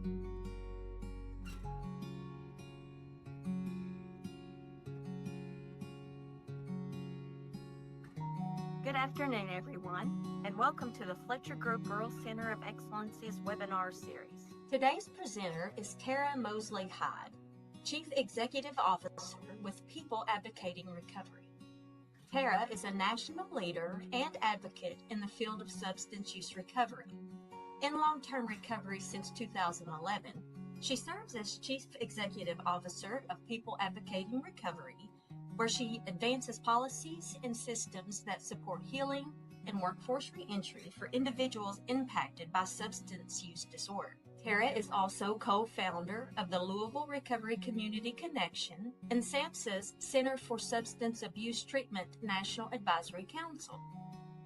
Good afternoon, everyone, and welcome to the Fletcher Grove Girls Center of Excellence's webinar series. Today's presenter is Tara Mosley Hyde, Chief Executive Officer with People Advocating Recovery. Tara is a national leader and advocate in the field of substance use recovery. In long-term recovery since 2011, she serves as Chief Executive Officer of People Advocating Recovery, where she advances policies and systems that support healing and workforce reentry for individuals impacted by substance use disorder. Tara is also co-founder of the Louisville Recovery Community Connection and SAMHSA's Center for Substance Abuse Treatment National Advisory Council.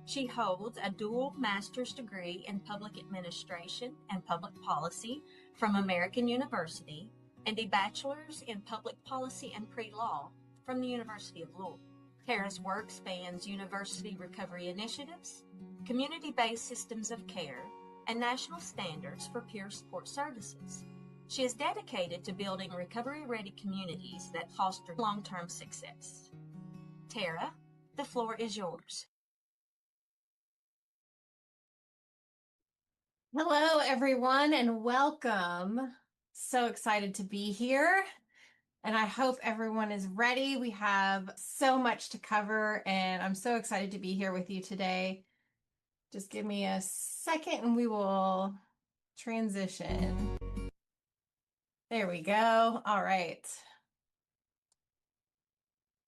She holds a dual master's degree in public administration and public policy from American University and a bachelor's in public policy and pre-law from the University of Louisville. Tara's work spans university recovery initiatives, community-based systems of care, and national standards for peer support services. She is dedicated to building recovery-ready communities that foster long-term success. Tara, the floor is yours. Hello, everyone, and welcome. So excited to be here. And I hope everyone is ready. We have so much to cover, and I'm so excited to be here with you today. Just give me a second and we will transition. There we go. All right.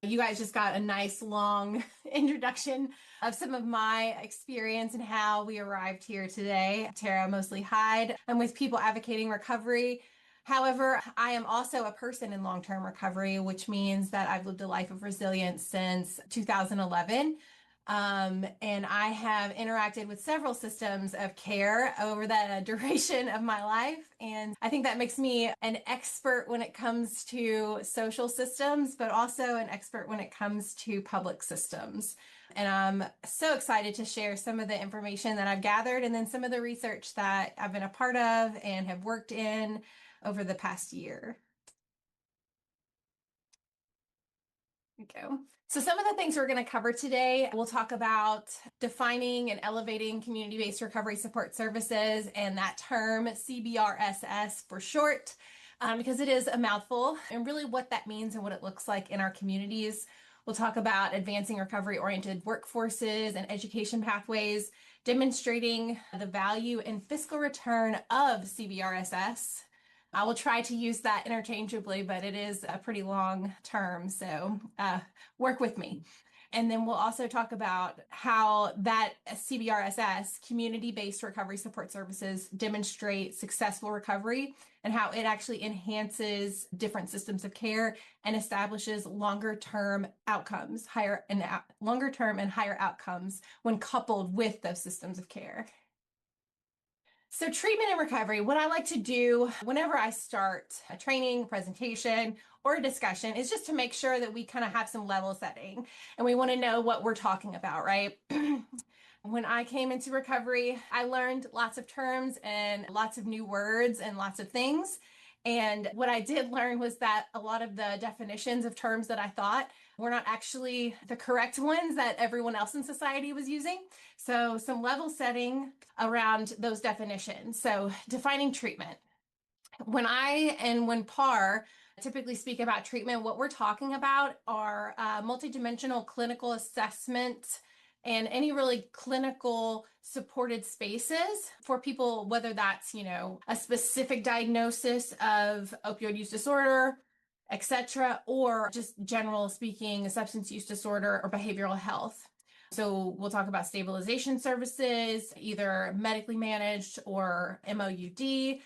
You guys just got a nice long introduction of some of my experience and how we arrived here today. Tara Mosley Hyde. I'm with People Advocating Recovery. However, I am also a person in long-term recovery, which means that I've lived a life of resilience since 2011. And I have interacted with several systems of care over the duration of my life. And I think that makes me an expert when it comes to social systems, but also an expert when it comes to public systems. And I'm so excited to share some of the information that I've gathered and then some of the research that I've been a part of and have worked in over the past year. There we go. So some of the things we're going to cover today, we'll talk about defining and elevating community-based recovery support services, and that term CBRSS for short, because it is a mouthful, and really what that means and what it looks like in our communities. We'll talk about advancing recovery-oriented workforces and education pathways, demonstrating the value and fiscal return of CBRSS. I will try to use that interchangeably, but it is a pretty long term, so work with me. And then we'll also talk about how that CBRSS, community-based recovery support services, demonstrate successful recovery and how it actually enhances different systems of care and establishes longer-term outcomes, longer-term and higher outcomes when coupled with those systems of care. So treatment and recovery, what I like to do whenever I start a training, presentation, or a discussion is just to make sure that we kind of have some level setting and we want to know what we're talking about, right? When I came into recovery, I learned lots of terms and lots of new words and lots of things. And what I did learn was that a lot of the definitions of terms that I thought were not actually the correct ones that everyone else in society was using. So some level setting around those definitions. So defining treatment. When PAR typically speak about treatment, what we're talking about are multidimensional clinical assessment and any really clinical supported spaces for people, whether that's, a specific diagnosis of opioid use disorder, etc., or just general speaking, substance use disorder or behavioral health. So we'll talk about stabilization services, either medically managed or MOUD,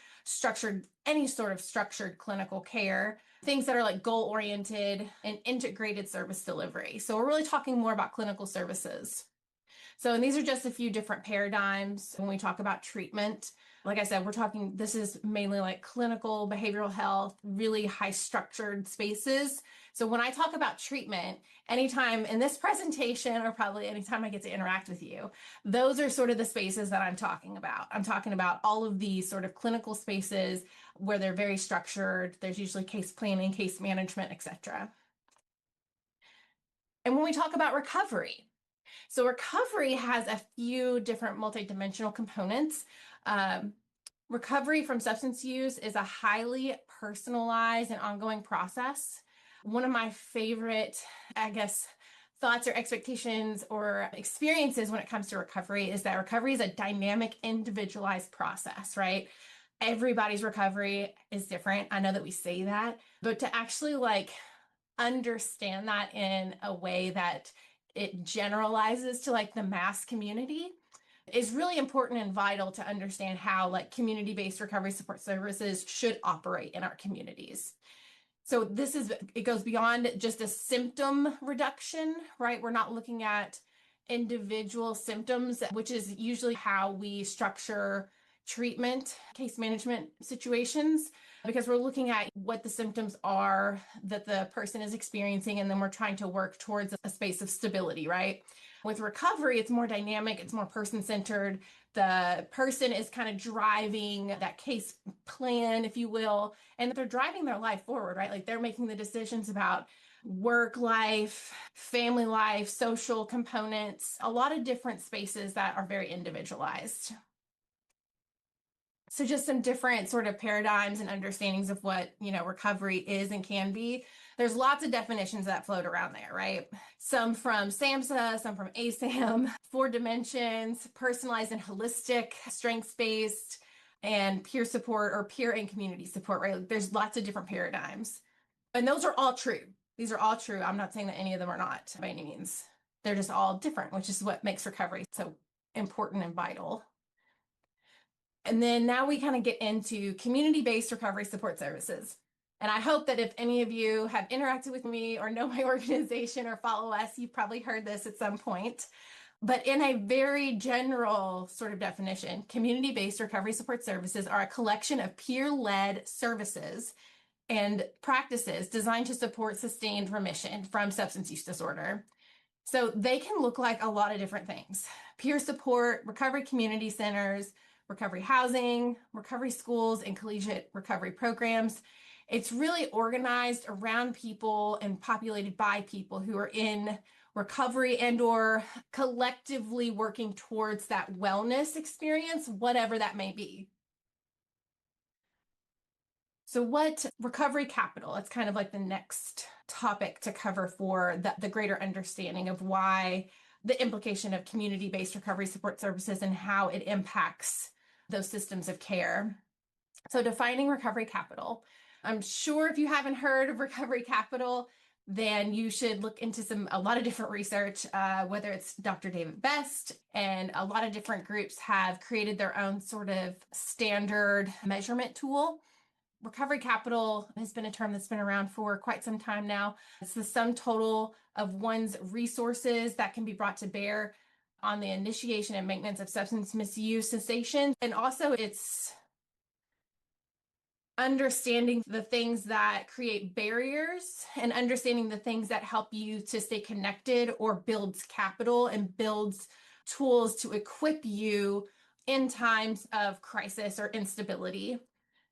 any sort of structured clinical care, things that are like goal-oriented and integrated service delivery. So we're really talking more about clinical services. So, and these are just a few different paradigms when we talk about treatment. Like I said, this is mainly like clinical behavioral health, really high structured spaces. So when I talk about treatment, anytime in this presentation, or probably anytime I get to interact with you, those are sort of the spaces that I'm talking about. I'm talking about all of these sort of clinical spaces where they're very structured. There's usually case planning, case management, etc. And when we talk about recovery, so recovery has a few different multidimensional components. Um, Recovery from substance use is a highly personalized and ongoing process. One of my favorite, I guess, thoughts or expectations or experiences when it comes to recovery is that recovery is a dynamic, individualized process, right? Everybody's recovery is different. I know that we say that, but to actually like understand that in a way that it generalizes to like the mass community is really important and vital to understand how like community-based recovery support services should operate in our communities. So it goes beyond just a symptom reduction, right? We're not looking at individual symptoms, which is usually how we structure treatment, case management situations, because we're looking at what the symptoms are that the person is experiencing, and then we're trying to work towards a space of stability, right? With recovery, it's more dynamic, it's more person-centered. The person is kind of driving that case plan, if you will, and they're driving their life forward, right? Like they're making the decisions about work life, family life, social components, a lot of different spaces that are very individualized. So just some different sort of paradigms and understandings of what, recovery is and can be. There's lots of definitions that float around there, right? Some from SAMHSA, some from ASAM, 4 dimensions, personalized and holistic, strengths-based, and peer support or peer and community support, right? There's lots of different paradigms. And those are all true. These are all true. I'm not saying that any of them are not by any means. They're just all different, which is what makes recovery so important and vital. And then now we kind of get into community-based recovery support services. And I hope that if any of you have interacted with me or know my organization or follow us, you've probably heard this at some point. But in a very general sort of definition, community-based recovery support services are a collection of peer-led services and practices designed to support sustained remission from substance use disorder. So they can look like a lot of different things: peer support, recovery community centers, recovery housing, recovery schools, and collegiate recovery programs. It's really organized around people and populated by people who are in recovery and or collectively working towards that wellness experience, whatever that may be. So what recovery capital? It's kind of like the next topic to cover for the greater understanding of why the implication of community-based recovery support services and how it impacts those systems of care. So defining recovery capital. I'm sure if you haven't heard of recovery capital, then you should look into a lot of different research, whether it's Dr. David Best, and a lot of different groups have created their own sort of standard measurement tool. Recovery capital has been a term that's been around for quite some time now. It's the sum total of one's resources that can be brought to bear on the initiation and maintenance of substance misuse cessation. And also it's understanding the things that create barriers and understanding the things that help you to stay connected or builds capital and builds tools to equip you in times of crisis or instability.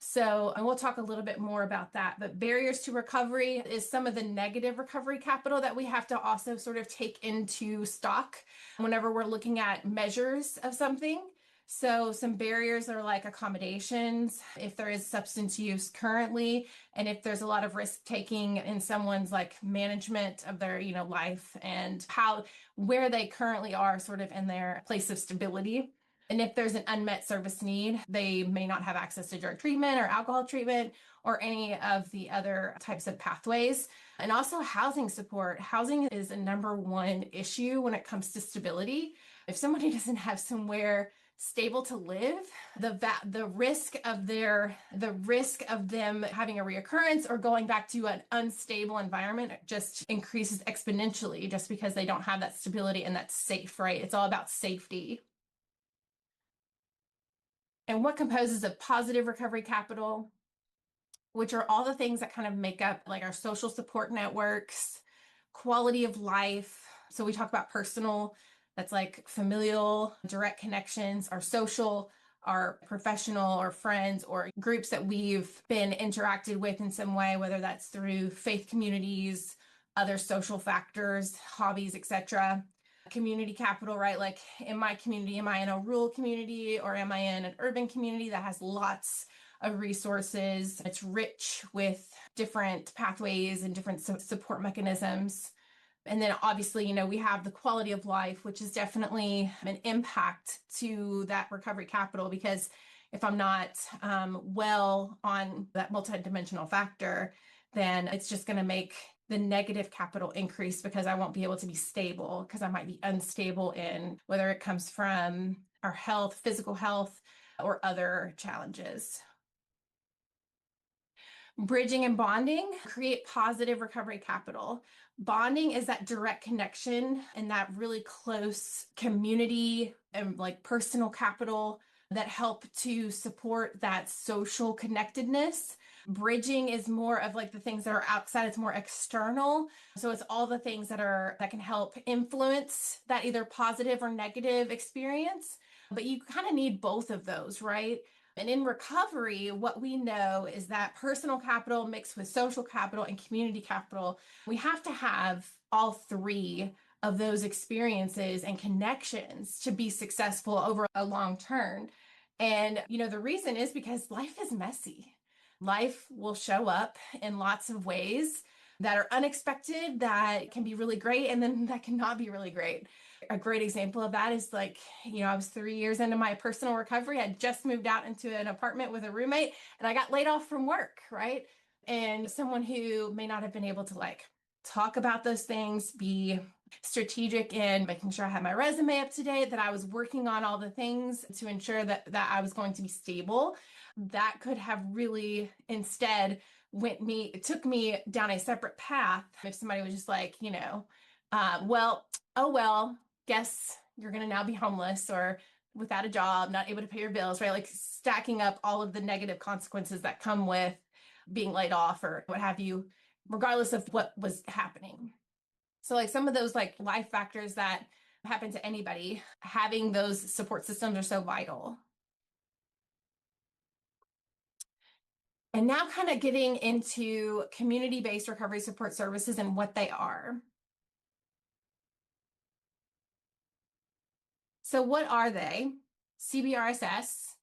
So, and we'll talk a little bit more about that, but barriers to recovery is some of the negative recovery capital that we have to also sort of take into stock whenever we're looking at measures of something. So some barriers are like accommodations, if there is substance use currently, and if there's a lot of risk taking in someone's like management of their, life and where they currently are sort of in their place of stability. And if there's an unmet service need, they may not have access to drug treatment or alcohol treatment or any of the other types of pathways. And also housing support. Housing is a number one issue when it comes to stability. If somebody doesn't have somewhere stable to live, the risk of them having a reoccurrence or going back to an unstable environment just increases exponentially just because they don't have that stability and that's safe, right? It's all about safety. And what composes of positive recovery capital, which are all the things that kind of make up like our social support networks, quality of life. So we talk about personal, that's like familial, direct connections, our social, our professional or friends or groups that we've been interacted with in some way, whether that's through faith communities, other social factors, hobbies, etc. Community capital, right? Like in my community, am I in a rural community or am I in an urban community that has lots of resources? It's rich with different pathways and different support mechanisms. And then obviously, we have the quality of life, which is definitely an impact to that recovery capital, because if I'm not well on that multidimensional factor, then it's just going to make the negative capital increase because I won't be able to be stable, because I might be unstable in whether it comes from our health, physical health, or other challenges. Bridging and bonding create positive recovery capital. Bonding is that direct connection and that really close community and like personal capital that help to support that social connectedness. Bridging is more of like the things that are outside, it's more external. So it's all the things that can help influence that either positive or negative experience. But you kind of need both of those, right? And in recovery, what we know is that personal capital mixed with social capital and community capital, we have to have all three of those experiences and connections to be successful over a long term. And, the reason is because life is messy. Life will show up in lots of ways that are unexpected, that can be really great, and then that cannot be really great. A great example of that is like, I was 3 years into my personal recovery. I just moved out into an apartment with a roommate and I got laid off from work, right? And someone who may not have been able to like talk about those things, be strategic in making sure I had my resume up to date, that I was working on all the things to ensure that I was going to be stable, that could have really instead took me down a separate path if somebody was just like, well, guess you're going to now be homeless or without a job, not able to pay your bills, right? Like stacking up all of the negative consequences that come with being laid off or what have you, regardless of what was happening. So like some of those like life factors that happen to anybody, having those support systems are so vital. And now kind of getting into community-based recovery support services and what they are. So what are they? CBRSS.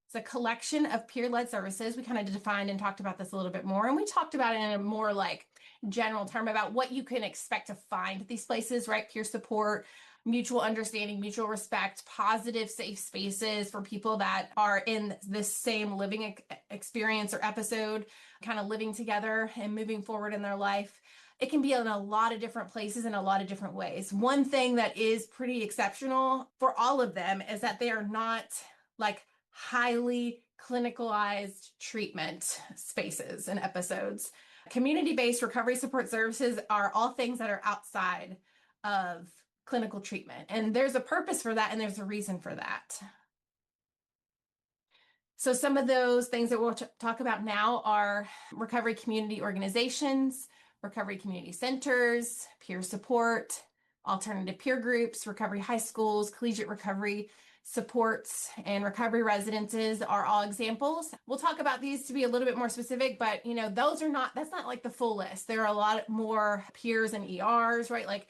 It's a collection of peer-led services. We kind of defined and talked about this a little bit more. And we talked about it in a more like general term about what you can expect to find at these places, right? Peer support, mutual understanding, mutual respect, positive, safe spaces for people that are in this same living experience or episode, kind of living together and moving forward in their life. It can be in a lot of different places in a lot of different ways. One thing that is pretty exceptional for all of them is that they are not like highly clinicalized treatment spaces and episodes. Community-based recovery support services are all things that are outside of clinical treatment. And there's a purpose for that, and there's a reason for that. So some of those things that we'll talk about now are recovery community organizations, recovery community centers, peer support, alternative peer groups, recovery high schools, collegiate recovery supports, and recovery residences are all examples. We'll talk about these to be a little bit more specific, but that's not like the full list. There are a lot more peers and ERs, right? Like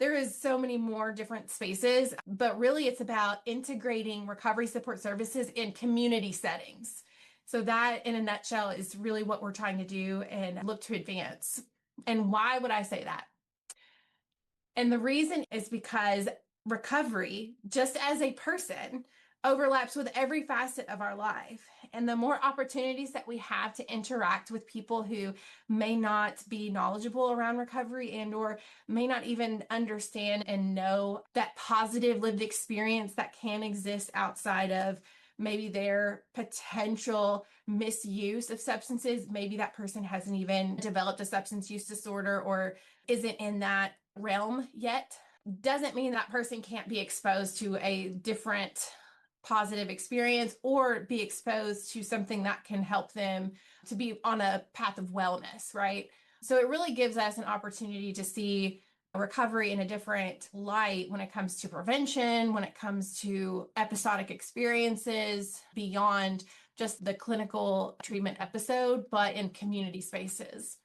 there is so many more different spaces, but really it's about integrating recovery support services in community settings. So that in a nutshell is really what we're trying to do and look to advance. And why would I say that? And the reason is because recovery, just as a person, overlaps with every facet of our life. And the more opportunities that we have to interact with people who may not be knowledgeable around recovery and or may not even understand and know that positive lived experience that can exist outside of maybe their potential misuse of substances. Maybe that person hasn't even developed a substance use disorder or isn't in that realm yet. Doesn't mean that person can't be exposed to a different positive experience or be exposed to something that can help them to be on a path of wellness, right? So it really gives us an opportunity to see recovery in a different light when it comes to prevention, when it comes to episodic experiences beyond just the clinical treatment episode, but in community spaces.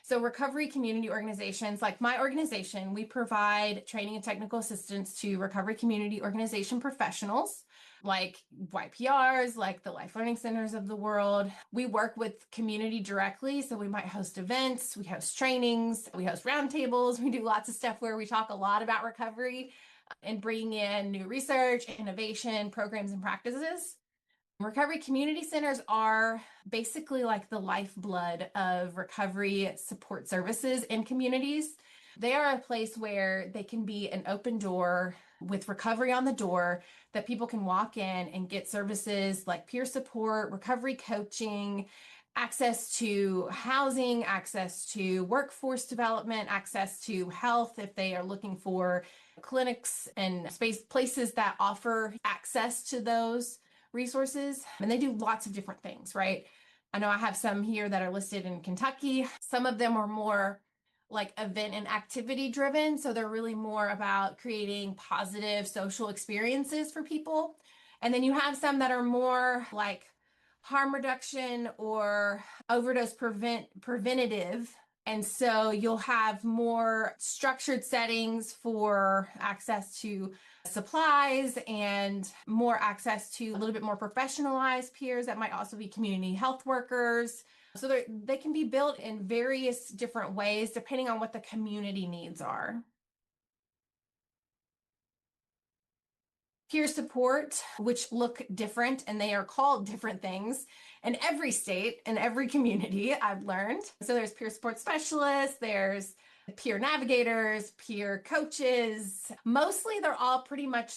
So recovery community organizations, like my organization, we provide training and technical assistance to recovery community organization professionals like YPRs, like the Life Learning Centers of the world. We work with community directly. So we might host events, we host trainings, we host roundtables. We do lots of stuff where we talk a lot about recovery and bring in new research, innovation, programs, and practices. Recovery community centers are basically like the lifeblood of recovery support services in communities. They are a place where they can be an open door with recovery on the door that people can walk in and get services like peer support, recovery coaching, access to housing, access to workforce development, access to health if they are looking for clinics and places that offer access to those resources. And they do lots of different things, right? I know I have some here that are listed in Kentucky. Some of them are more like event and activity driven. So they're really more about creating positive social experiences for people. And then you have some that are more like harm reduction or overdose preventative. And so you'll have more structured settings for access to supplies and more access to a little bit more professionalized peers that might also be community health workers. So they can be built in various different ways depending on what the community needs are. Peer support, which look different and they are called different things in every state and every community, I've learned. So there's peer support specialists, there's peer navigators, peer coaches. Mostly they're all pretty much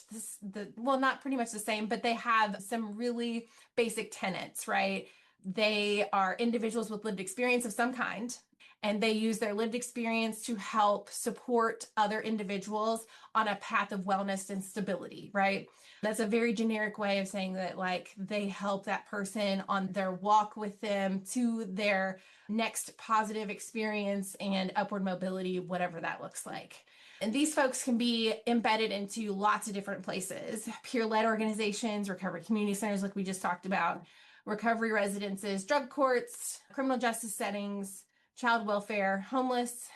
well, not pretty much the same, but they have some really basic tenets, right? They are individuals with lived experience of some kind, and they use their lived experience to help support other individuals on a path of wellness and stability, right? That's a very generic way of saying that, like, they help that person on their walk with them to their next positive experience and upward mobility, whatever that looks like. And these folks can be embedded into lots of different places: peer-led organizations, recovery community centers, like we just talked about, recovery residences, drug courts, criminal justice settings, child welfare, homeless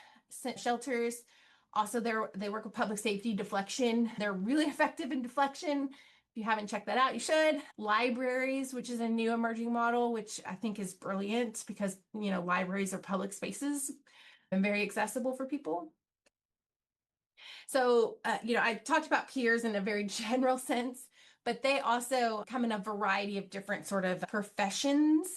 shelters. Also, they work with public safety deflection. They're really effective in deflection. If you haven't checked that out, you should. Libraries, which is a new emerging model, which I think is brilliant because, libraries are public spaces and very accessible for people. So, I talked about peers in a very general sense, but they also come in a variety of different sort of professions.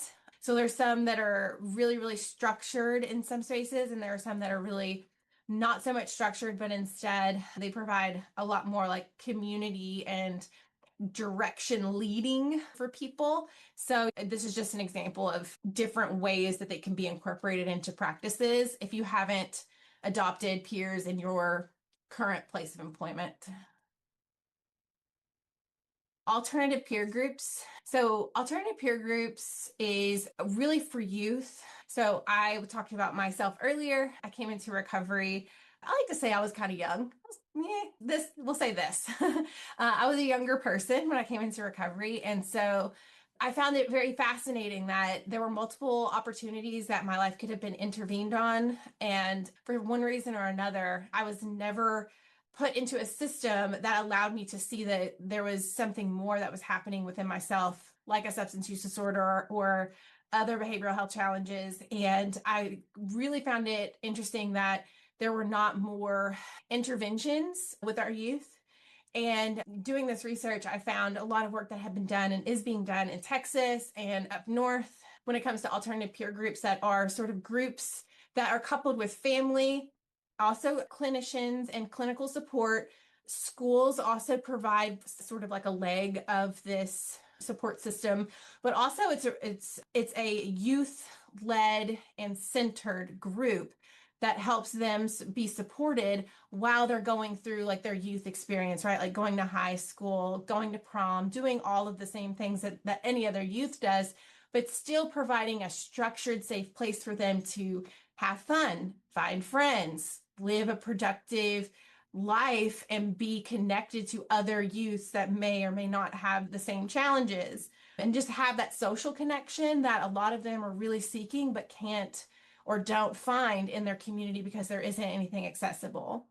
So there's some that are really, really structured in some spaces, and there are some that are really not so much structured, but instead they provide a lot more like community and direction leading for people. So this is just an example of different ways that they can be incorporated into practices if you haven't adopted peers in your current place of employment. Alternative peer groups. So alternative peer groups is really for youth. So I talked about myself earlier. I came into recovery. I like to say I was kind of young. We'll say this. I was a younger person when I came into recovery. And so I found it very fascinating that there were multiple opportunities that my life could have been intervened on. And for one reason or another, I was never put into a system that allowed me to see that there was something more that was happening within myself, like a substance use disorder or other behavioral health challenges. And I really found it interesting that there were not more interventions with our youth. And doing this research, I found a lot of work that had been done and is being done in Texas and up north when it comes to alternative peer groups that are sort of groups that are coupled with family, also clinicians and clinical support. Schools also provide sort of like a leg of this support system, but also it's a youth-led and centered group that helps them be supported while they're going through like their youth experience, right? Like going to high school, going to prom, doing all of the same things that any other youth does, but still providing a structured, safe place for them to have fun, find friends, live a productive life, and be connected to other youths that may or may not have the same challenges, and just have that social connection that a lot of them are really seeking but can't or don't find in their community because there isn't anything accessible.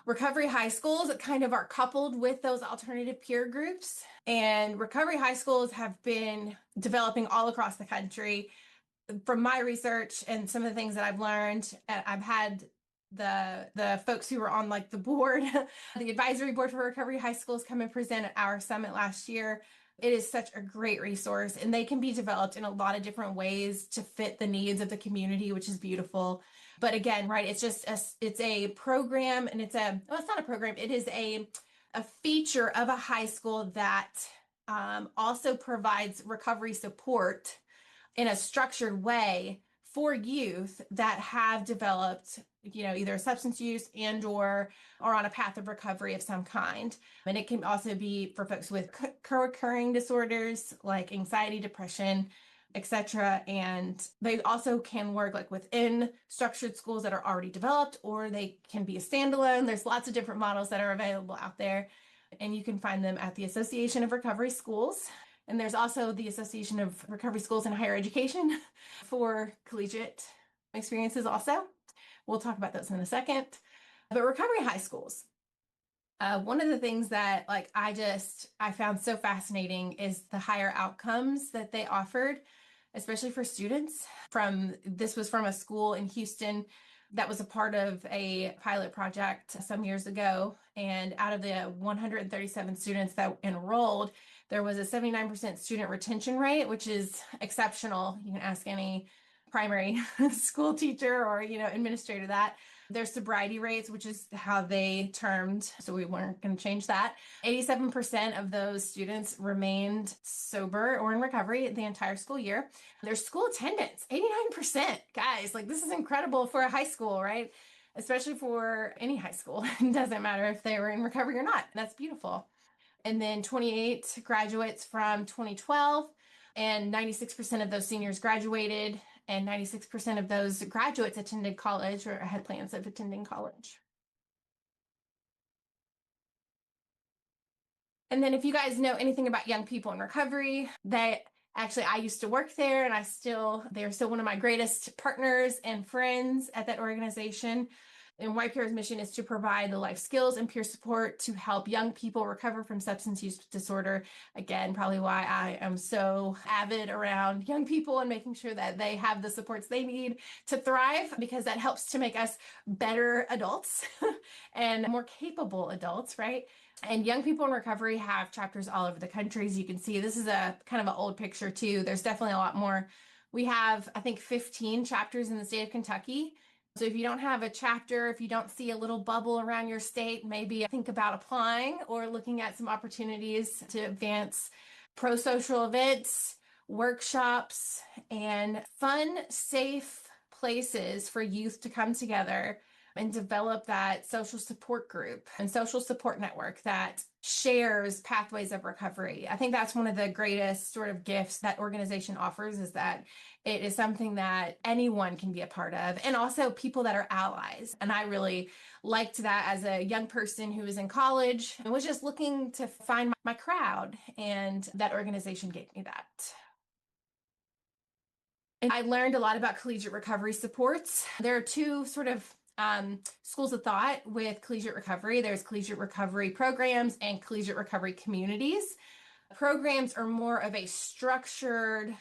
Recovery high schools kind of are coupled with those alternative peer groups, and recovery high schools have been developing all across the country. From my research and some of the things that I've learned, I've had the folks who were on like the board, the advisory board for recovery high schools, come and present at our summit last year. It is such a great resource, and they can be developed in a lot of different ways to fit the needs of the community, which is beautiful. But again, right, it's a program, and it's not a program, it is a feature of a high school that also provides recovery support in a structured way for youth that have developed, either substance use and or are on a path of recovery of some kind. And it can also be for folks with co-occurring disorders like anxiety, depression, etc. And they also can work like within structured schools that are already developed, or they can be a standalone. There's lots of different models that are available out there, and you can find them at the Association of Recovery Schools. And there's also the Association of Recovery Schools in Higher Education for collegiate experiences also. We'll talk about those in a second. But recovery high schools, one of the things that I found so fascinating is the higher outcomes that they offered, especially for students. This was from a school in Houston that was a part of a pilot project some years ago. And out of the 137 students that enrolled, there was a 79% student retention rate, which is exceptional. You can ask any primary school teacher or, administrator that. Their sobriety rates, which is how they termed, so we weren't going to change that. 87% of those students remained sober or in recovery the entire school year. Their school attendance, 89%. Guys, this is incredible for a high school, right? Especially for any high school. It doesn't matter if they were in recovery or not. That's beautiful. And then 28 graduates from 2012, and 96% of those seniors graduated, and 96% of those graduates attended college or had plans of attending college. And then if you guys know anything about young people in recovery, I used to work there, and they're still one of my greatest partners and friends at that organization. And YPR's mission is to provide the life skills and peer support to help young people recover from substance use disorder. Again, probably why I am so avid around young people and making sure that they have the supports they need to thrive, because that helps to make us better adults and more capable adults, right? And young people in recovery have chapters all over the country. As you can see, this is a kind of an old picture too. There's definitely a lot more. We have, I think, 15 chapters in the state of Kentucky. So if you don't have a chapter, if you don't see a little bubble around your state, maybe think about applying or looking at some opportunities to advance pro-social events, workshops, and fun, safe places for youth to come together and develop that social support group and social support network that shares pathways of recovery. I think that's one of the greatest sort of gifts that organization offers, is that it is something that anyone can be a part of, and also people that are allies. And I really liked that as a young person who was in college and was just looking to find my crowd, and that organization gave me that. And I learned a lot about collegiate recovery supports. There are two sort of schools of thought with collegiate recovery. There's collegiate recovery programs and collegiate recovery communities. Programs are more of a structured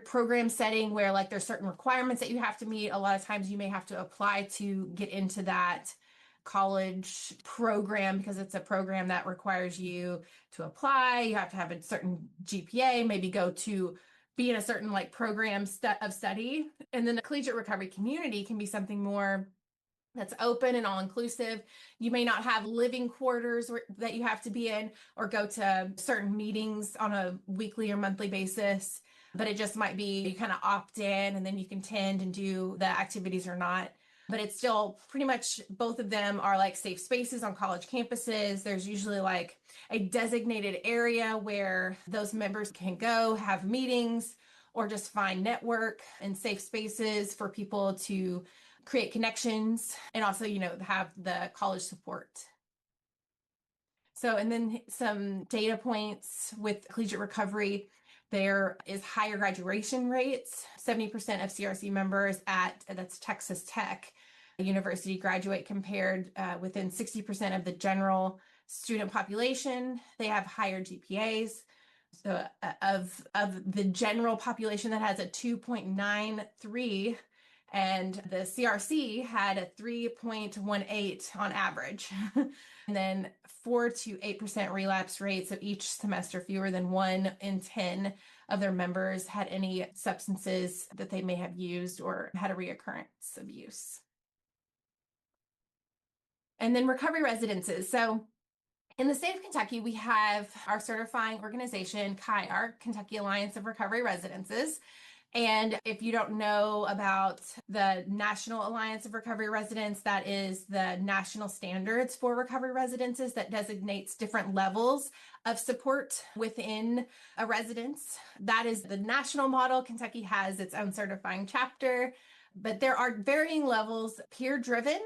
program setting where there's certain requirements that you have to meet. A lot of times you may have to apply to get into that college program because it's a program that requires you to apply. You have to have a certain GPA, maybe go to be in a certain program of study. And then the collegiate recovery community can be something more that's open and all-inclusive. You may not have living quarters that you have to be in, or go to certain meetings on a weekly or monthly basis. but it just might be you kind of opt in and then you can tend and do the activities or not. But it's still pretty much both of them are like safe spaces on college campuses. There's usually like a designated area where those members can go have meetings or just find network and safe spaces for people to create connections and also, have the college support. So, and then some data points with collegiate recovery. There is higher graduation rates. 70% of CRC members that's Texas Tech University graduate compared within 60% of the general student population. They have higher GPAs. So of the general population that has a 2.93 and the CRC had a 3.18 on average. And then 4 to 8% relapse rates of each semester, fewer than 1 in 10 of their members had any substances that they may have used or had a reoccurrence of use. And then recovery residences. So in the state of Kentucky, we have our certifying organization, KIAR, Kentucky Alliance of Recovery Residences. And if you don't know about the National Alliance of Recovery Residents, that is the national standards for recovery residences that designates different levels of support within a residence. That is the national model. Kentucky has its own certifying chapter, but there are varying levels, peer-driven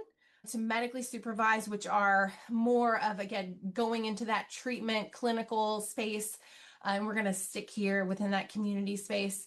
to medically supervised, which are more of, again, going into that treatment clinical space. And we're going to stick here within that community space.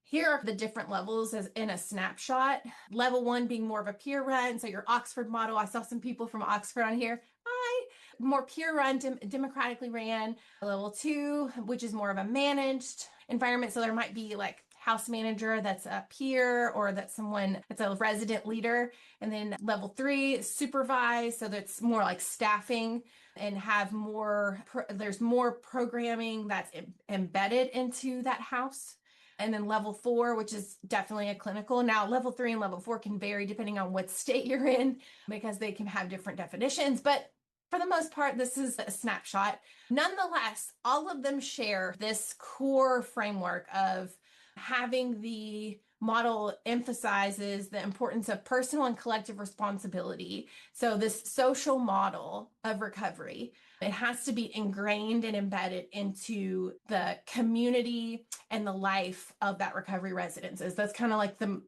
Here are the different levels as in a snapshot. Level 1 being more of a peer run. So your Oxford model, I saw some people from Oxford on here. Hi. More peer run, democratically ran. Level 2, which is more of a managed environment. So there might be like house manager that's a peer or that's someone that's a resident leader. And then level 3, supervised. So that's more like staffing and have more, there's more programming that's embedded into that house. And then level 4, which is definitely a clinical. Now, level 3 and level 4 can vary depending on what state you're in because they can have different definitions. But for the most part, this is a snapshot. Nonetheless, all of them share this core framework of having the model emphasizes the importance of personal and collective responsibility. So this social model of recovery, it has to be ingrained and embedded into the community and the life of that recovery residences. That's kind of like the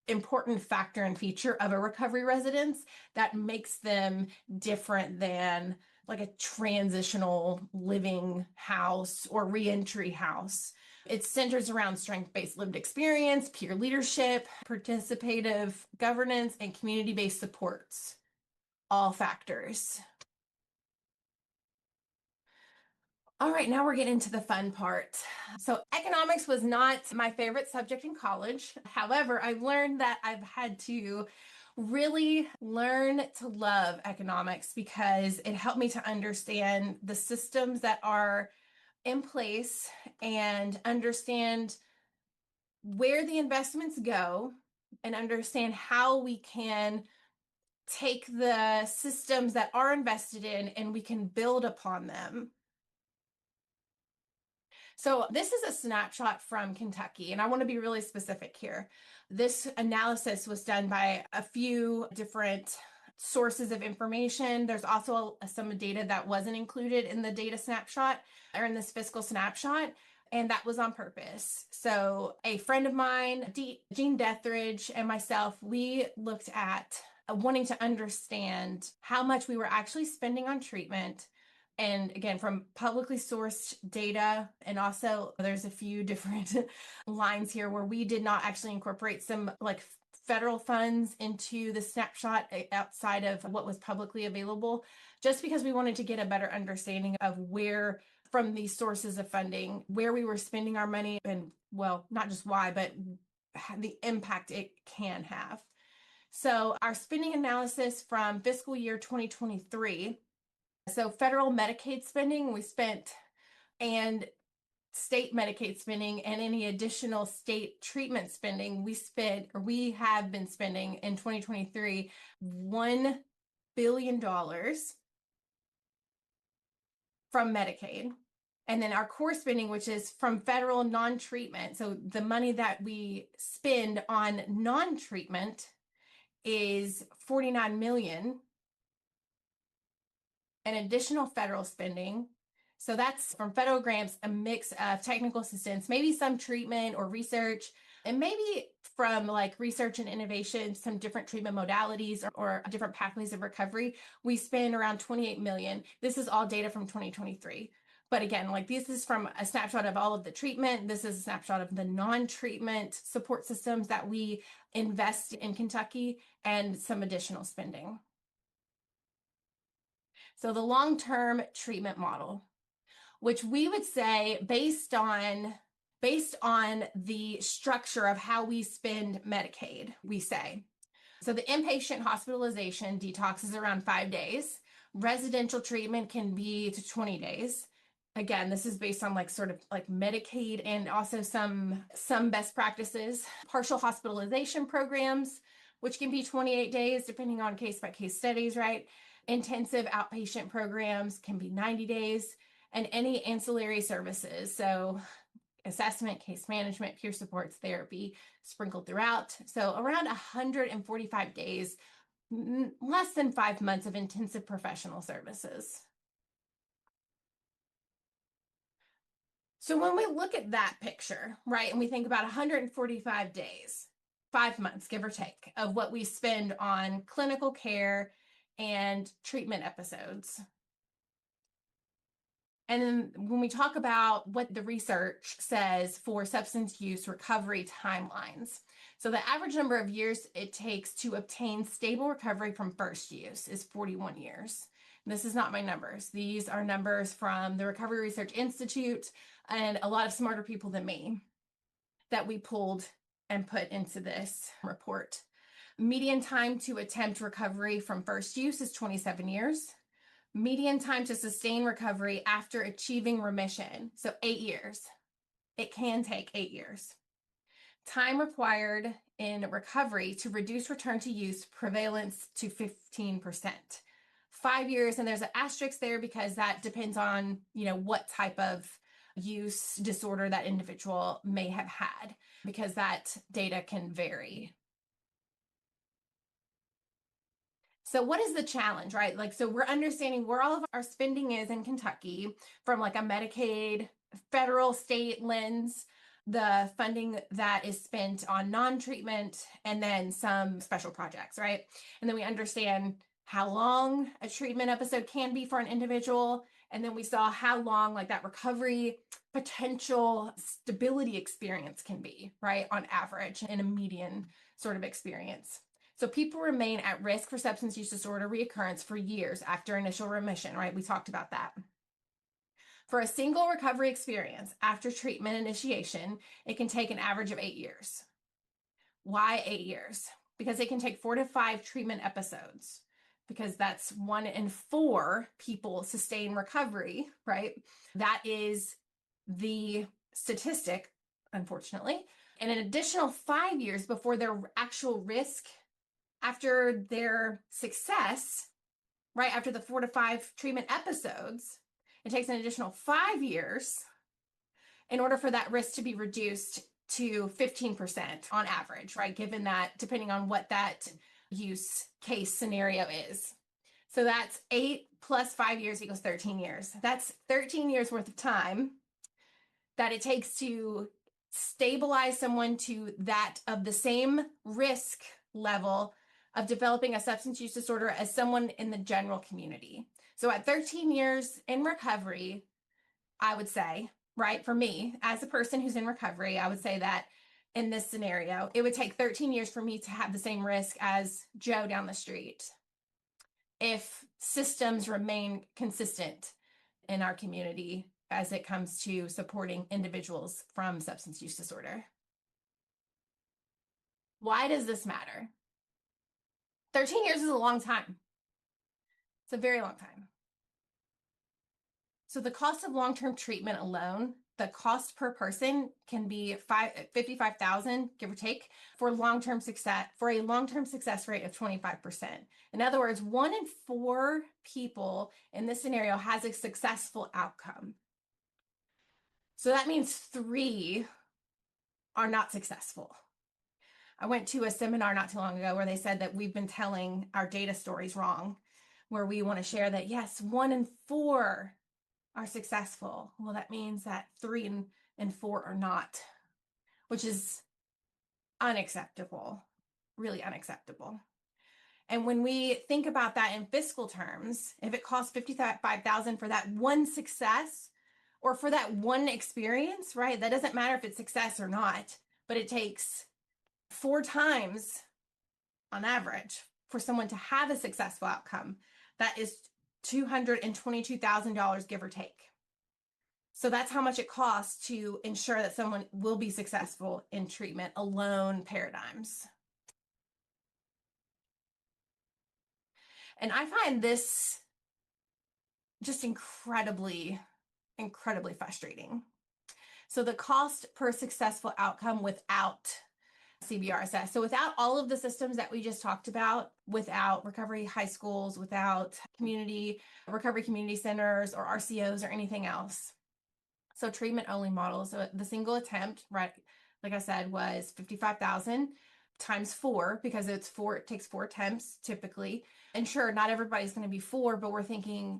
important factor and feature of a recovery residence that makes them different than like a transitional living house or reentry house. It centers around strength-based lived experience, peer leadership, participative governance, and community-based supports, all factors. All right, now we're getting into the fun part. So economics was not my favorite subject in college. However, I've learned that I've had to really learn to love economics because it helped me to understand the systems that are in place and understand where the investments go and understand how we can take the systems that are invested in and we can build upon them. So this is a snapshot from Kentucky, and I want to be really specific here. This analysis was done by a few different sources of information. There's also some data that wasn't included in the data snapshot or in this fiscal snapshot, and that was on purpose. So a friend of mine, Jean Dethridge, and myself, we looked at wanting to understand how much we were actually spending on treatment. And again, from publicly sourced data, and also there's a few different lines here where we did not actually incorporate some like federal funds into the snapshot outside of what was publicly available, just because we wanted to get a better understanding of where from these sources of funding, where we were spending our money and, well, not just why, but the impact it can have. So our spending analysis from fiscal year 2023. So federal Medicaid spending, we spent, and state Medicaid spending, and any additional state treatment spending, we have been spending in 2023, $1 billion from Medicaid. And then our core spending, which is from federal non-treatment. So the money that we spend on non-treatment is 49 million. An additional federal spending. So that's from federal grants, a mix of technical assistance, maybe some treatment or research, and maybe from like research and innovation, some different treatment modalities or different pathways of recovery. We spend around 28 million. This is all data from 2023. But again, like this is from a snapshot of all of the treatment. This is a snapshot of the non-treatment support systems that we invest in Kentucky and some additional spending. So the long-term treatment model, which we would say based on the structure of how we spend Medicaid, we say. So the inpatient hospitalization detox is around 5 days. Residential treatment can be to 20 days. Again, this is based on like sort of like Medicaid and also some best practices. Partial hospitalization programs, which can be 28 days depending on case by case studies, right? Intensive outpatient programs can be 90 days, and any ancillary services. So assessment, case management, peer supports, therapy sprinkled throughout. So around 145 days, less than 5 months of intensive professional services. So when we look at that picture, right, and we think about 145 days, 5 months, give or take, of what we spend on clinical care and treatment episodes. And then when we talk about what the research says for substance use recovery timelines, so the average number of years it takes to obtain stable recovery from first use is 41 years. This is not my numbers. These are numbers from the Recovery Research Institute and a lot of smarter people than me that we pulled and put into this report. Median time to attempt recovery from first use is 27 years. Median time to sustain recovery after achieving remission, so 8 years. It can take 8 years. Time required in recovery to reduce return to use prevalence to 15%. 5 years, and there's an asterisk there because that depends on, what type of use disorder that individual may have had, because that data can vary. So what is the challenge, right? Like, so we're understanding where all of our spending is in Kentucky from like a Medicaid, federal, state lens, the funding that is spent on non-treatment, and then some special projects, right? And then we understand how long a treatment episode can be for an individual. And then we saw how long like that recovery potential stability experience can be, right? On average in a median sort of experience. So people remain at risk for substance use disorder reoccurrence for years after initial remission, right? We talked about that. For a single recovery experience after treatment initiation, it can take an average of 8 years. Why 8 years? Because it can take 4 to 5 treatment episodes, because that's 1 in 4 people sustain recovery, right? That is the statistic, unfortunately. And an additional 5 years before their actual risk after their success, right, after the 4 to 5 treatment episodes, it takes an additional 5 years in order for that risk to be reduced to 15% on average, right? Given that, depending on what that use case scenario is. So that's 8 plus 5 years equals 13 years. That's 13 years worth of time that it takes to stabilize someone to that of the same risk level of developing a substance use disorder as someone in the general community. So at 13 years in recovery, I would say, right, for me, as a person who's in recovery, I would say that in this scenario, it would take 13 years for me to have the same risk as Joe down the street if systems remain consistent in our community as it comes to supporting individuals from substance use disorder. Why does this matter? 13 years is a long time. It's a very long time. So the cost of long-term treatment alone, the cost per person can be $55,000, give or take, for a long-term success rate of 25%. In other words, 1 in 4 people in this scenario has a successful outcome. So that means 3 are not successful. I went to a seminar not too long ago where they said that we've been telling our data stories wrong, where we want to share that, yes, 1 in 4 are successful. Well, that means that 3 and 4 are not, which is unacceptable, really unacceptable. And when we think about that in fiscal terms, if it costs $55,000 for that one success or for that one experience, right? That doesn't matter if it's success or not, but it takes 4 times on average for someone to have a successful outcome. That is $222,000, give or take. So that's how much it costs to ensure that someone will be successful in treatment alone paradigms. And I find this just incredibly frustrating. So the cost per successful outcome without CBRSS. So without all of the systems that we just talked about, without recovery high schools, without recovery community centers or RCOs or anything else. So treatment only models. So the single attempt, right, like I said, was 55,000 times 4 because it takes 4 attempts typically. And sure, not everybody's going to be 4, but we're thinking,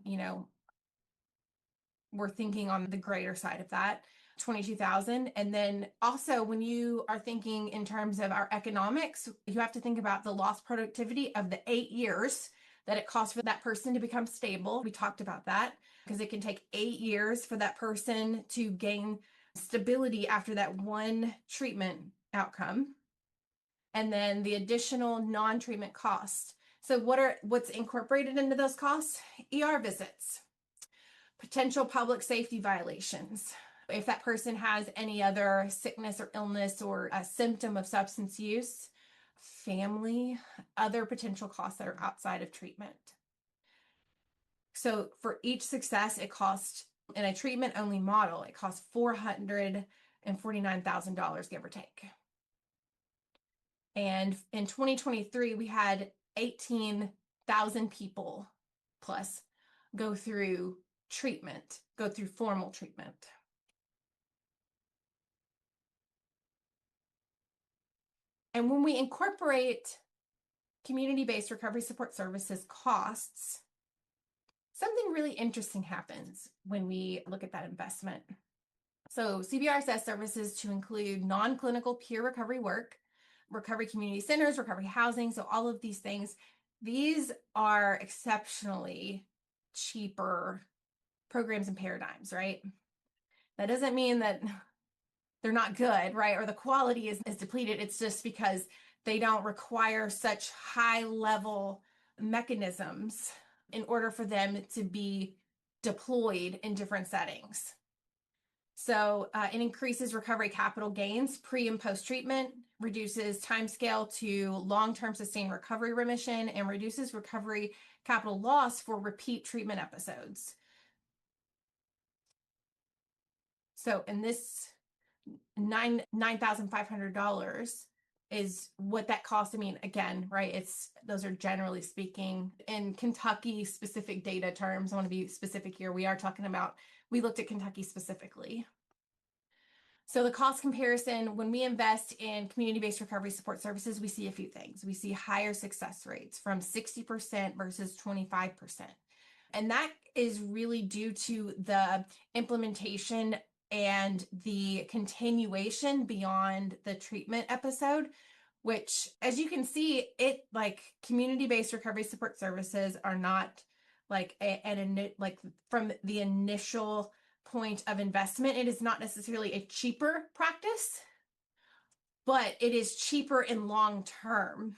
we're thinking on the greater side of that, 22,000. And then also when you are thinking in terms of our economics, you have to think about the lost productivity of the 8 years that it costs for that person to become stable. We talked about that because it can take 8 years for that person to gain stability after that one treatment outcome. And then the additional non-treatment costs. So what's incorporated into those costs? ER visits, potential public safety violations. If that person has any other sickness or illness or a symptom of substance use, family, other potential costs that are outside of treatment. So for each success, it costs, in a treatment only model, it costs $449,000, give or take. And in 2023, we had 18,000 people plus go through formal treatment. And when we incorporate community-based recovery support services costs, something really interesting happens when we look at that investment. So CBRSS services to include non-clinical peer recovery work, recovery community centers, recovery housing, so all of these things, these are exceptionally cheaper programs and paradigms, right? That doesn't mean that they're not good, right? Or the quality is depleted. It's just because they don't require such high level mechanisms in order for them to be deployed in different settings. So it increases recovery capital gains pre and post treatment, reduces timescale to long-term sustained recovery remission, and reduces recovery capital loss for repeat treatment episodes. So in this $9,500 is what that costs. I mean, again, right, those are generally speaking in Kentucky specific data terms. I want to be specific here. We looked at Kentucky specifically. So the cost comparison, when we invest in community-based recovery support services, we see a few things. We see higher success rates from 60% versus 25%. And that is really due to the implementation and the continuation beyond the treatment episode, which, as you can see, community-based recovery support services are not from the initial point of investment. It is not necessarily a cheaper practice, but it is cheaper in long term.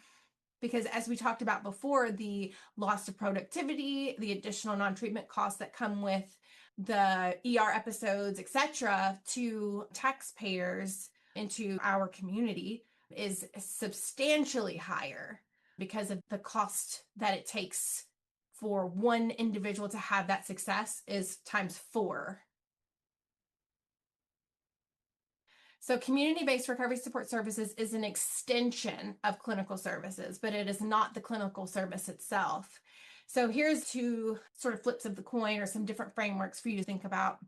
Because as we talked about before, the loss of productivity, the additional non-treatment costs that come with the ER episodes, etc., to taxpayers into our community is substantially higher because of the cost that it takes for one individual to have that success is times 4. So community-based recovery support services is an extension of clinical services, but it is not the clinical service itself. So here's 2 sort of flips of the coin or some different frameworks for you to think about.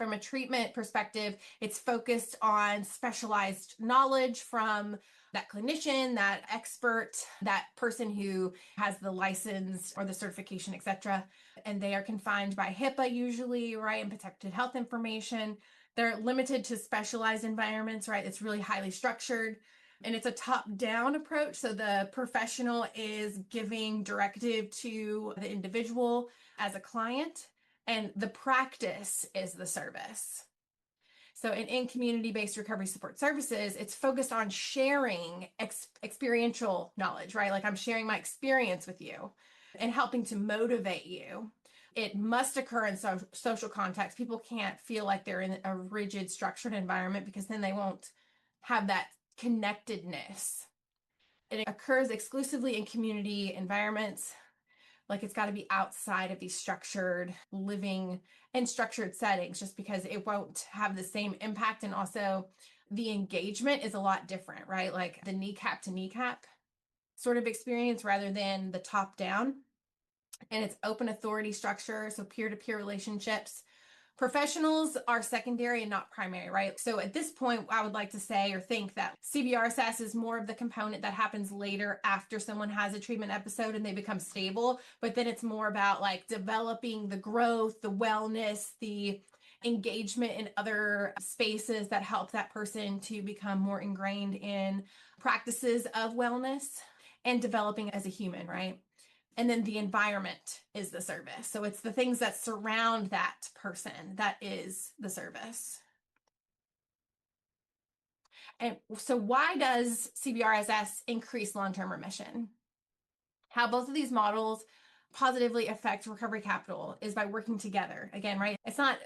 From a treatment perspective, it's focused on specialized knowledge from that clinician, that expert, that person who has the license or the certification, etc. And they are confined by HIPAA usually, right, and protected health information. They're limited to specialized environments, right? It's really highly structured. And it's a top-down approach. So the professional is giving directive to the individual as a client, and the practice is the service. So in community-based recovery support services, it's focused on sharing experiential knowledge, right? Like I'm sharing my experience with you and helping to motivate you. It must occur in social context. People can't feel like they're in a rigid, structured environment because then they won't have that connectedness. It occurs exclusively in community environments. Like it's got to be outside of these structured living and structured settings, just because it won't have the same impact. And also the engagement is a lot different, right? Like the kneecap to kneecap sort of experience rather than the top down. And it's open authority structure, so peer-to-peer relationships. Professionals are secondary and not primary, right? So at this point, I would like to say or think that CBRSS is more of the component that happens later after someone has a treatment episode and they become stable. But then it's more about like developing the growth, the wellness, the engagement in other spaces that help that person to become more ingrained in practices of wellness and developing as a human, right? And then the environment is the service. So it's the things that surround that person that is the service. And so why does CBRSS increase long-term remission? How both of these models positively affect recovery capital is by working together. Again, right? It's not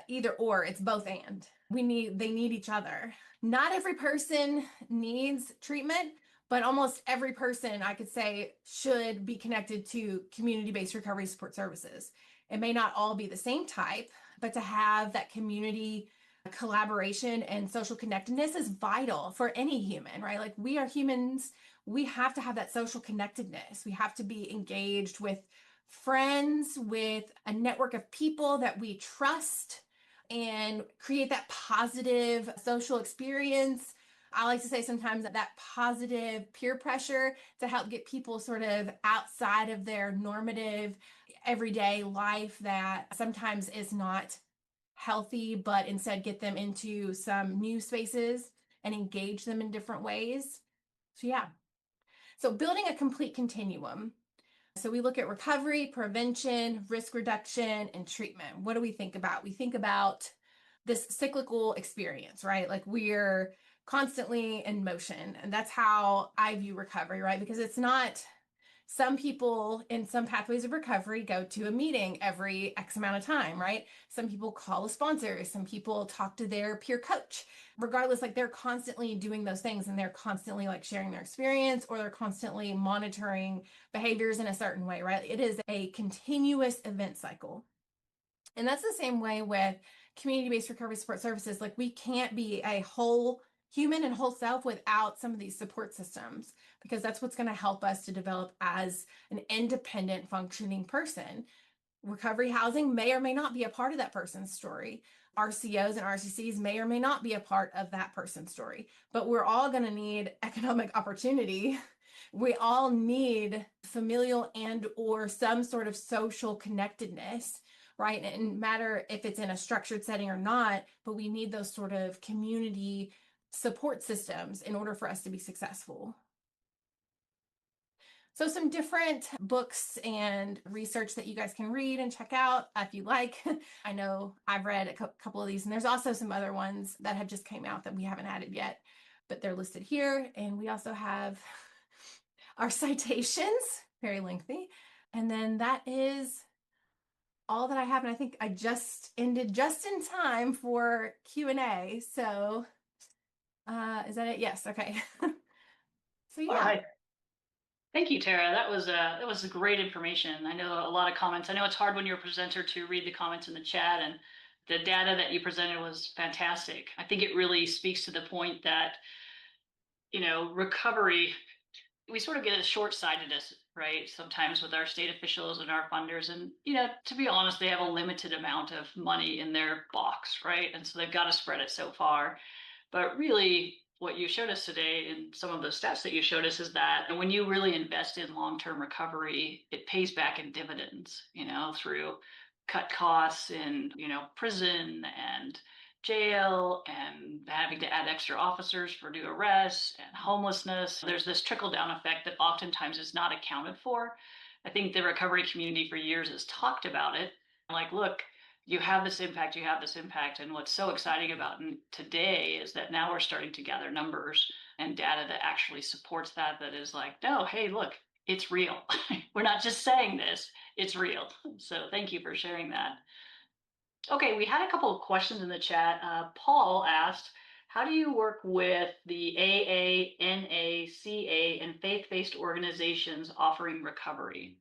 either or, it's both and. They need each other. Not every person needs treatment, but almost every person, I could say, should be connected to community-based recovery support services. It may not all be the same type, but to have that community collaboration and social connectedness is vital for any human, right? Like we are humans, we have to have that social connectedness. We have to be engaged with friends, with a network of people that we trust, and create that positive social experience. I like to say sometimes that positive peer pressure to help get people sort of outside of their normative everyday life that sometimes is not healthy, but instead get them into some new spaces and engage them in different ways. So yeah. So building a complete continuum. So we look at recovery, prevention, risk reduction, and treatment. What do we think about? We think about this cyclical experience, right? Like we're constantly in motion. And that's how I view recovery, right? Because it's not, some people in some pathways of recovery go to a meeting every X amount of time, right? Some people call a sponsor, some people talk to their peer coach. Regardless, like they're constantly doing those things and they're constantly like sharing their experience, or they're constantly monitoring behaviors in a certain way, right? It is a continuous event cycle. And that's the same way with community-based recovery support services. Like we can't be a whole human and whole self without some of these support systems, because that's what's going to help us to develop as an independent functioning person. Recovery housing may or may not be a part of that person's story. RCOs and RCCs may or may not be a part of that person's story, but we're all going to need economic opportunity. We all need familial and or some sort of social connectedness, right? And matter if it's in a structured setting or not, but we need those sort of community support systems in order for us to be successful. So some different books and research that you guys can read and check out if you like. I know I've read a couple of these, and there's also some other ones that have just came out that we haven't added yet, but they're listed here. And we also have our citations, very lengthy. And then that is all that I have. And I think I just ended just in time for Q&A. So is that it? Yes. Okay. So yeah. All right. Thank you, Tara. That was great information. I know a lot of comments. I know it's hard when you're a presenter to read the comments in the chat, and the data that you presented was fantastic. I think it really speaks to the point that, recovery, we sort of get a short-sightedness right? Sometimes with our state officials and our funders. And, to be honest, they have a limited amount of money in their box, right? And so they've got to spread it so far. But really, what you showed us today and some of the stats that you showed us is that when you really invest in long-term recovery, it pays back in dividends, through cut costs in, prison and jail and having to add extra officers for new arrests and homelessness. There's this trickle down effect that oftentimes is not accounted for. I think the recovery community for years has talked about it. Like, look, you have this impact, you have this impact. And what's so exciting about today is that now we're starting to gather numbers and data that actually supports that, that is like, no, hey, look, it's real. We're not just saying this, it's real. So thank you for sharing that. Okay, we had a couple of questions in the chat. Paul asked, how do you work with the AA, NA, CA, and faith-based organizations offering recovery?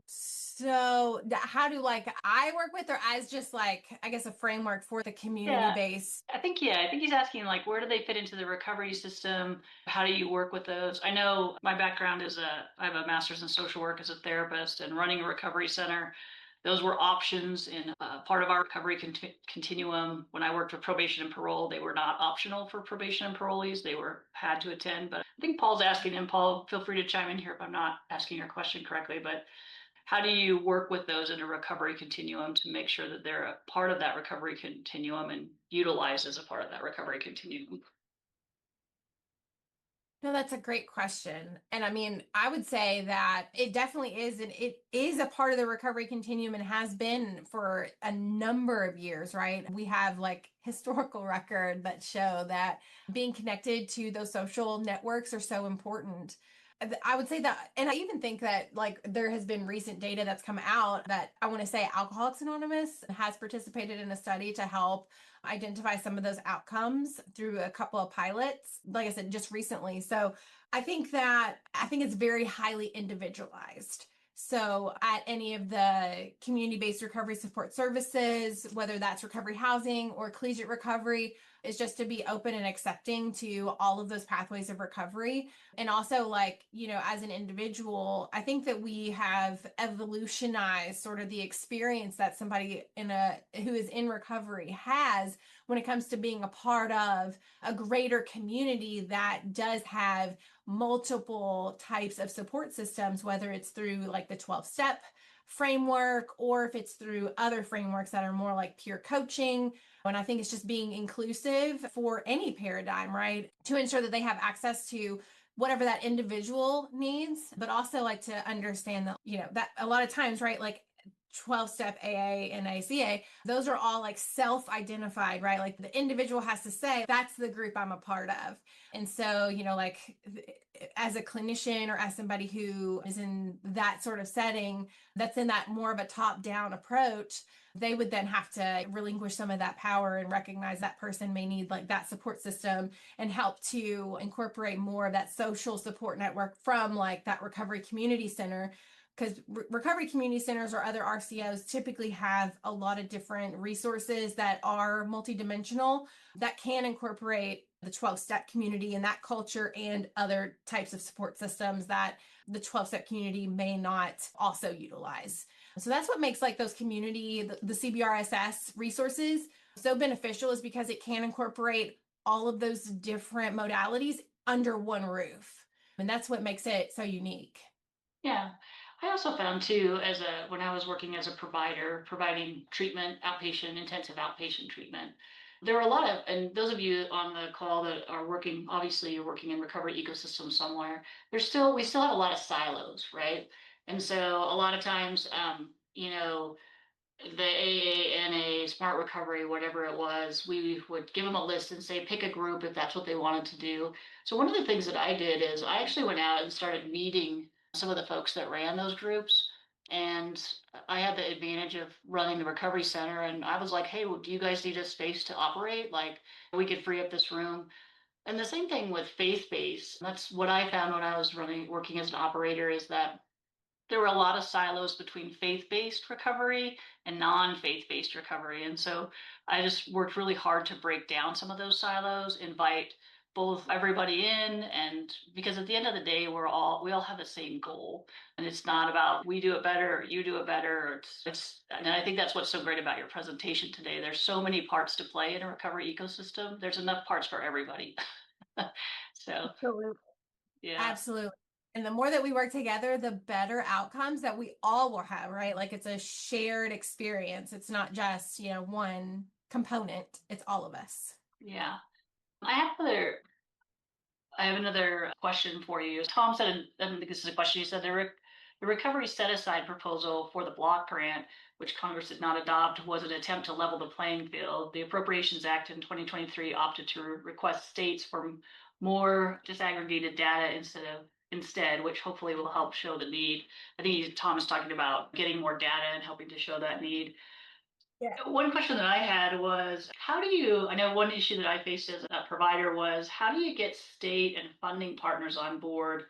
So how do I work with, or as just I guess a framework for the community base? I think he's asking where do they fit into the recovery system? How do you work with those? I know my background is I have a master's in social work as a therapist and running a recovery center. Those were options in part of our recovery continuum. When I worked with probation and parole, they were not optional for probation and parolees. They had to attend. But I think Paul's asking, and Paul, feel free to chime in here if I'm not asking your question correctly, but how do you work with those in a recovery continuum to make sure that they're a part of that recovery continuum and utilized as a part of that recovery continuum? No, that's a great question. And I mean, I would say that it definitely is, and it is a part of the recovery continuum and has been for a number of years, right? We have historical record that show that being connected to those social networks are so important. I would say that, and I even think that there has been recent data that's come out that I want to say Alcoholics Anonymous has participated in a study to help identify some of those outcomes through a couple of pilots, like I said, just recently. So I think it's very highly individualized. So at any of the community-based recovery support services, whether that's recovery housing or collegiate recovery, is just to be open and accepting to all of those pathways of recovery. And also as an individual, I think that we have evolutionized sort of the experience that somebody who is in recovery has when it comes to being a part of a greater community that does have multiple types of support systems, whether it's through the 12-step framework or if it's through other frameworks that are more like peer coaching. And I think it's just being inclusive for any paradigm, right? To ensure that they have access to whatever that individual needs, but also to understand that, that a lot of times, right? 12-step AA and ACA, those are all self-identified, right? The individual has to say, that's the group I'm a part of. And so, as a clinician or as somebody who is in that sort of setting, that's in that more of a top-down approach, they would then have to relinquish some of that power and recognize that person may need that support system and help to incorporate more of that social support network from that recovery community center. Because recovery community centers or other RCOs typically have a lot of different resources that are multidimensional that can incorporate the 12-step community and that culture and other types of support systems that the 12-step community may not also utilize. So that's what makes those community, the CBRSS resources so beneficial, is because it can incorporate all of those different modalities under one roof. And that's what makes it so unique. Yeah. I also found too, when I was working as a provider, providing treatment, intensive outpatient treatment, there are a lot of, and those of you on the call that are working, obviously you're working in recovery ecosystem somewhere, we still have a lot of silos, right? And so a lot of times, the AANA, Smart Recovery, whatever it was, we would give them a list and say, pick a group if that's what they wanted to do. So one of the things that I did is I actually went out and started meeting some of the folks that ran those groups. And I had the advantage of running the recovery center. And I was like, hey, well, do you guys need a space to operate? We could free up this room. And the same thing with faith-based. That's what I found when I was working as an operator, is that there were a lot of silos between faith-based recovery and non-faith-based recovery. And so I just worked really hard to break down some of those silos, invite both everybody in, and because at the end of the day, we all have the same goal, and it's not about we do it better, you do it better. And I think that's what's so great about your presentation today. There's so many parts to play in a recovery ecosystem. There's enough parts for everybody. So Absolutely. yeah. Absolutely. And the more that we work together, the better outcomes that we all will have, right? Like it's a shared experience. It's not just, one component, it's all of us. Yeah. I have another question for you. Tom said, I don't think this is a question, he said the recovery set-aside proposal for the block grant, which Congress did not adopt, was an attempt to level the playing field. The Appropriations Act in 2023 opted to request states for more disaggregated data instead, which hopefully will help show the need. I think Tom is talking about getting more data and helping to show that need. Yeah. One question that I had was, I know one issue that I faced as a provider was, how do you get state and funding partners on board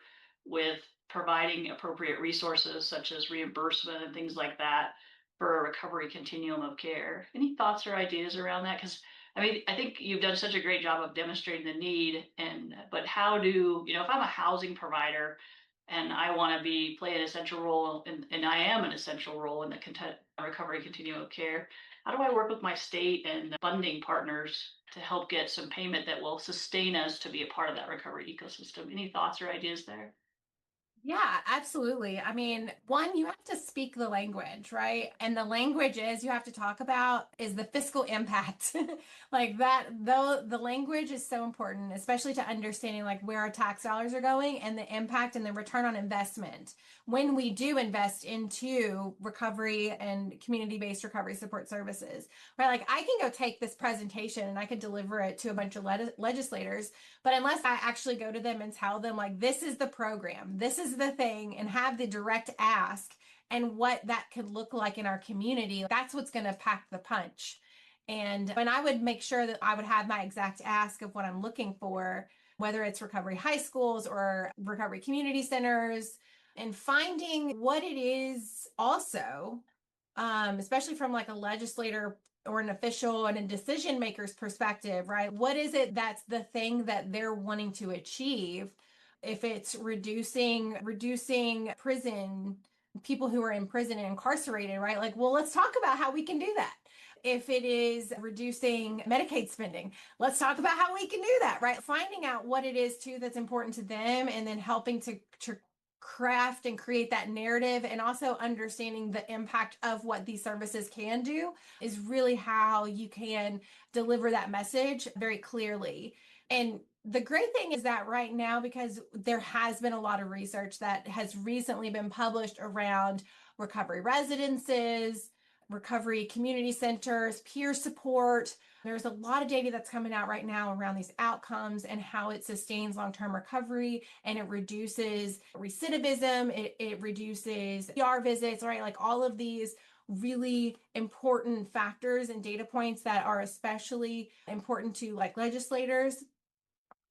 with providing appropriate resources such as reimbursement and things like that for a recovery continuum of care? Any thoughts or ideas around that? Because I think you've done such a great job of demonstrating the need, but if I'm a housing provider and I want to play an essential role, and I am an essential role in the recovery continuum of care, how do I work with my state and funding partners to help get some payment that will sustain us to be a part of that recovery ecosystem? Any thoughts or ideas there? Yeah, absolutely. I mean, one, you have to speak the language, right? And the language you have to talk about is the fiscal impact. Like that, though the language is so important, especially to understanding like where our tax dollars are going and the impact and the return on investment. When we do invest into recovery and community-based recovery support services, right? Like I can go take this presentation and I could deliver it to a bunch of legislators, but unless I actually go to them and tell them like, this is the program, this is the thing, and have the direct ask and what that could look like in our community, that's what's going to pack the punch. And I would make sure that I would have my exact ask of what I'm looking for, whether it's recovery high schools or recovery community centers, and finding what it is also, especially from like a legislator or an official and a decision maker's perspective, right? What is it that's the thing that they're wanting to achieve? If it's reducing prison, people who are in prison and incarcerated, right? Like, well, let's talk about how we can do that. If it is reducing Medicaid spending, let's talk about how we can do that, right? Finding out what it is too that's important to them, and then helping to craft and create that narrative, and also understanding the impact of what these services can do is really how you can deliver that message very clearly. And the great thing is that right now, because there has been a lot of research that has recently been published around recovery residences, recovery community centers, peer support. There's a lot of data that's coming out right now around these outcomes and how it sustains long-term recovery, and it reduces recidivism, it reduces ER visits, right? Like all of these really important factors and data points that are especially important to like legislators.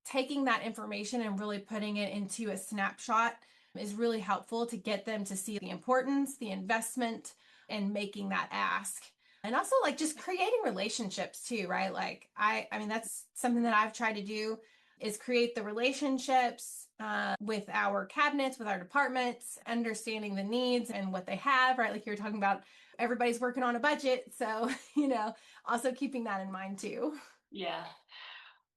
Taking that information and really putting it into a snapshot is really helpful to get them to see the importance, the investment, and making that ask. And also like just creating relationships too, right? Like I mean, that's something that I've tried to do, is create the relationships with our cabinets, with our departments, understanding the needs and what they have, right? Like you were talking about, everybody's working on a budget. So, also keeping that in mind too. Yeah.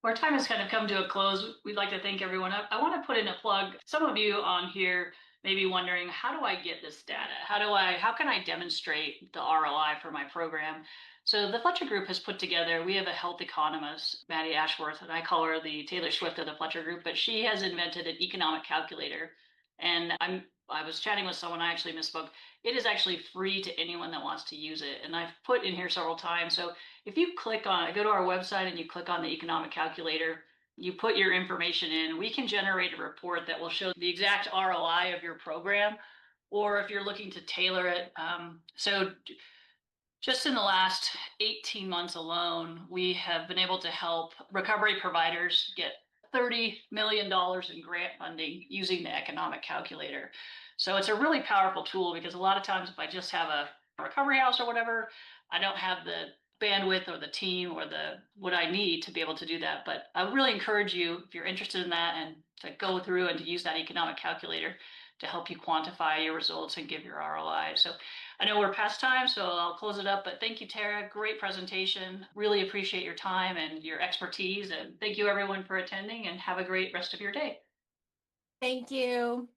Our time has kind of come to a close. We'd like to thank everyone. I want to put in a plug. Some of you on here may be wondering, how do I get this data? How can I demonstrate the ROI for my program? So the Fletcher Group has put together, we have a health economist, Maddie Ashworth, and I call her the Taylor Swift of the Fletcher Group, but she has invented an economic calculator. And I was chatting with someone, I actually misspoke. It is actually free to anyone that wants to use it. And I've put in here several times. So if you go to our website and you click on the economic calculator, you put your information in, we can generate a report that will show the exact ROI of your program, or if you're looking to tailor it. So just in the last 18 months alone, we have been able to help recovery providers get $30 million in grant funding using the economic calculator. So it's a really powerful tool, because a lot of times if I just have a recovery house or whatever, I don't have the bandwidth or the team or the what I need to be able to do that. But I would really encourage you, if you're interested in that, and to go through and to use that economic calculator to help you quantify your results and give your ROI. So I know we're past time, so I'll close it up. But thank you, Tara. Great presentation. Really appreciate your time and your expertise. And thank you, everyone, for attending, and have a great rest of your day. Thank you.